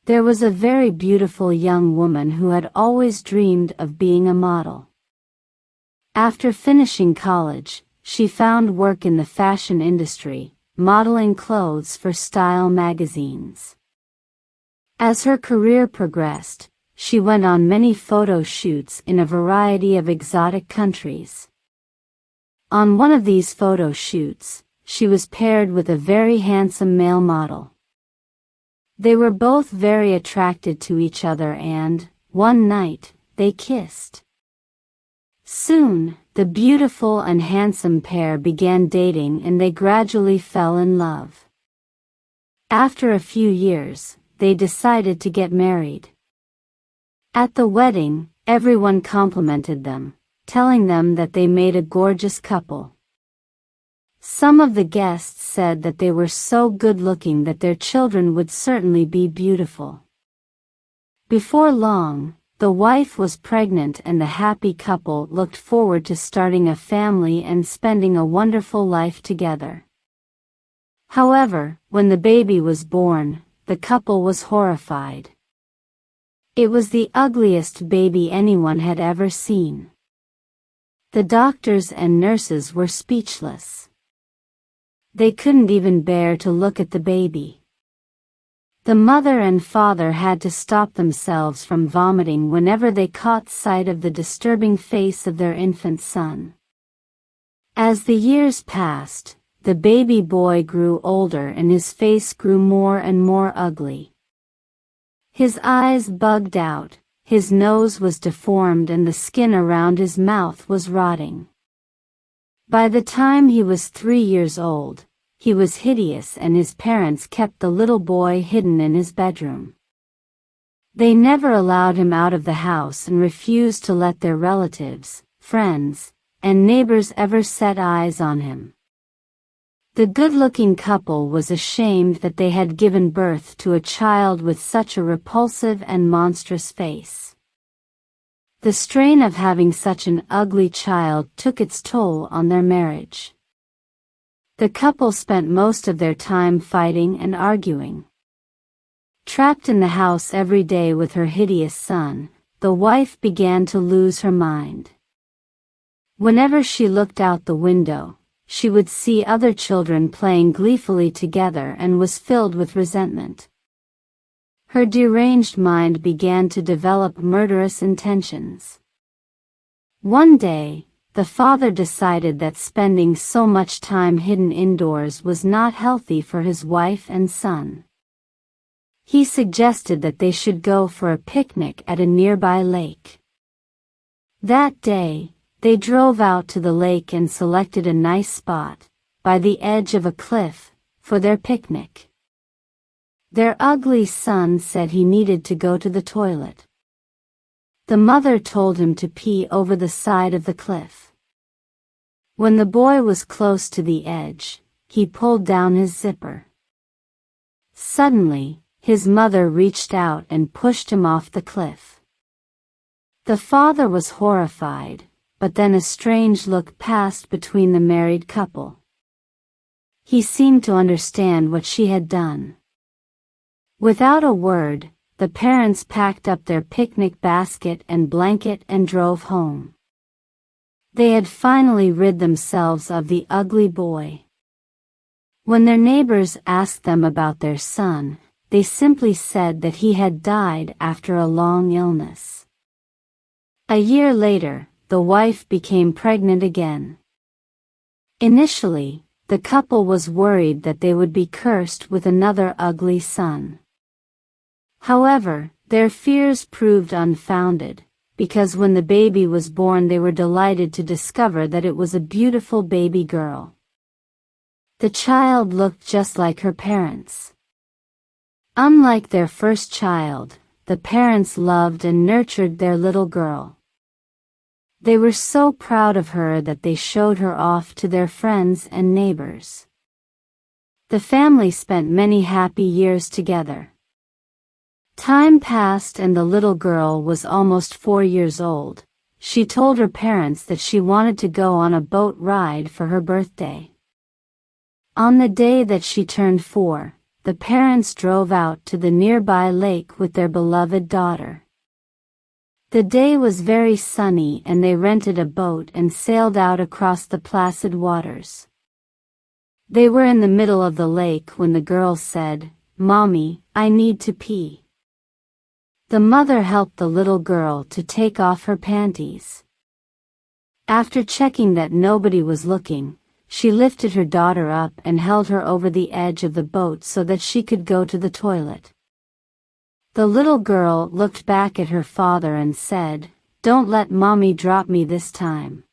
There was a very beautiful young woman who had always dreamed of being a model. After finishing college, she found work in the fashion industry, modeling clothes for style magazines. As her career progressed, she went on many photo shoots in a variety of exotic countries. On one of these photo shoots, she was paired with a very handsome male model. They were both very attracted to each other and, one night, they kissed. Soon, the beautiful and handsome pair began dating and they gradually fell in love. After a few years, they decided to get married. At the wedding, everyone complimented them, telling them that they made a gorgeous couple. Some of the guests said that they were so good-looking that their children would certainly be beautiful. Before long, the wife was pregnant and the happy couple looked forward to starting a family and spending a wonderful life together. However, when the baby was born, the couple was horrified. It was the ugliest baby anyone had ever seen. The doctors and nurses were speechless. They couldn't even bear to look at the baby. The mother and father had to stop themselves from vomiting whenever they caught sight of the disturbing face of their infant son. As the years passed, the baby boy grew older and his face grew more and more ugly. His eyes bugged out, his nose was deformed and the skin around his mouth was rotting. By the time he was 3 years old, he was hideous and his parents kept the little boy hidden in his bedroom. They never allowed him out of the house and refused to let their relatives, friends, and neighbors ever set eyes on him. The good-looking couple was ashamed that they had given birth to a child with such a repulsive and monstrous face. The strain of having such an ugly child took its toll on their marriage. The couple spent most of their time fighting and arguing. Trapped in the house every day with her hideous son, the wife began to lose her mind. Whenever she looked out the window, she would see other children playing gleefully together and was filled with resentment. Her deranged mind began to develop murderous intentions. One day, the father decided that spending so much time hidden indoors was not healthy for his wife and son. He suggested that they should go for a picnic at a nearby lake. That day, they drove out to the lake and selected a nice spot, by the edge of a cliff, for their picnic. Their ugly son said he needed to go to the toilet. The mother told him to pee over the side of the cliff. When the boy was close to the edge, he pulled down his zipper. Suddenly, his mother reached out and pushed him off the cliff. The father was horrified, but then a strange look passed between the married couple. He seemed to understand what she had done. Without a word, the parents packed up their picnic basket and blanket and drove home. They had finally rid themselves of the ugly boy. When their neighbors asked them about their son, they simply said that he had died after a long illness. A year later, the wife became pregnant again. Initially, the couple was worried that they would be cursed with another ugly son. However, their fears proved unfounded, because when the baby was born they were delighted to discover that it was a beautiful baby girl. The child looked just like her parents. Unlike their first child, the parents loved and nurtured their little girl. They were so proud of her that they showed her off to their friends and neighbors. The family spent many happy years together. Time passed and the little girl was almost 4 years old. She told her parents that she wanted to go on a boat ride for her birthday. On the day that she turned 4, the parents drove out to the nearby lake with their beloved daughter. The day was very sunny and they rented a boat and sailed out across the placid waters. They were in the middle of the lake when the girl said, "Mommy, I need to pee." The mother helped the little girl to take off her panties. After checking that nobody was looking, she lifted her daughter up and held her over the edge of the boat so that she could go to the toilet. The little girl looked back at her father and said, "Don't let Mommy drop me this time."